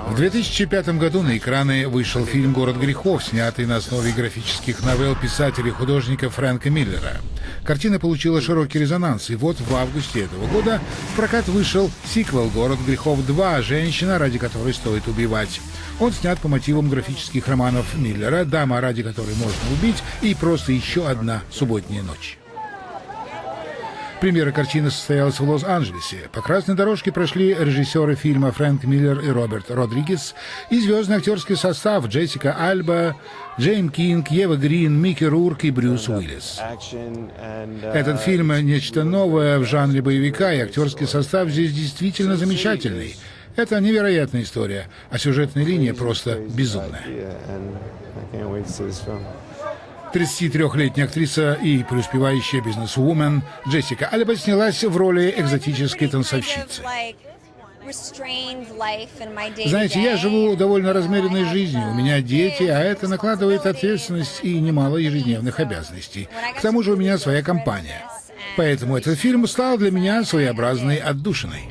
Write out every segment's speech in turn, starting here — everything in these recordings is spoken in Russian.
В 2005 году на экраны вышел фильм «Город грехов», снятый на основе графических новелл писателя и художника Фрэнка Миллера. Картина получила широкий резонанс, и вот в августе этого года в прокат вышел сиквел «Город грехов 2. Женщина, ради которой стоит убивать». Он снят по мотивам графических романов Миллера «Дама, ради которой можно убить» и «Просто еще одна субботняя ночь». Премьера картины состоялась в Лос-Анджелесе. По красной дорожке прошли режиссеры фильма Фрэнк Миллер и Роберт Родригес и звездный актерский состав Джессика Альба, Джейм Кинг, Ева Грин, Микки Рурк и Брюс Уиллис. Этот фильм – нечто новое в жанре боевика, и актерский состав здесь действительно замечательный. Это невероятная история, а сюжетная линия просто безумная. 33-летняя актриса и преуспевающая бизнес-вумен Джессика Альба снялась в роли экзотической танцовщицы. Знаете, я живу довольно размеренной жизнью, у меня дети, а это накладывает ответственность и немало ежедневных обязанностей. К тому же у меня своя компания. Поэтому этот фильм стал для меня своеобразной отдушиной.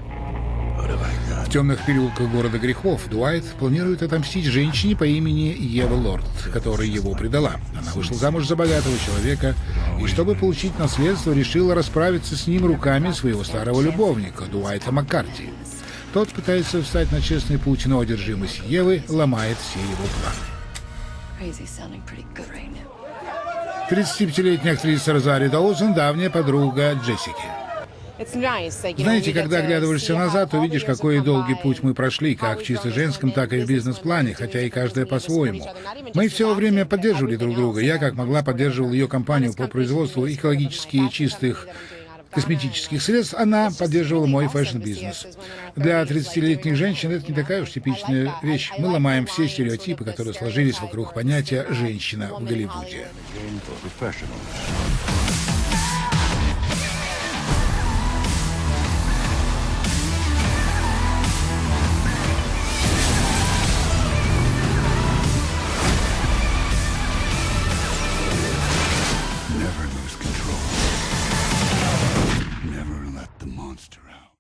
В темных переулках города грехов Дуайт планирует отомстить женщине по имени Ева Лорд, которая его предала. Она вышла замуж за богатого человека и, чтобы получить наследство, решила расправиться с ним руками своего старого любовника, Дуайта Маккарти. Тот пытается встать на честный путь, но одержимость Евы ломает все его планы. 35-летняя актриса Розарио Доузен – давняя подруга Джессики. Знаете, когда оглядываешься назад, то видишь, какой долгий путь мы прошли, как в чисто женском, так и в бизнес-плане, хотя и каждая по-своему. Мы все время поддерживали друг друга. Я, как могла, поддерживал ее компанию по производству экологически чистых косметических средств, она поддерживала мой фэшн-бизнес. Для 30-летних женщин это не такая уж типичная вещь. Мы ломаем все стереотипы, которые сложились вокруг понятия «женщина в Голливуде».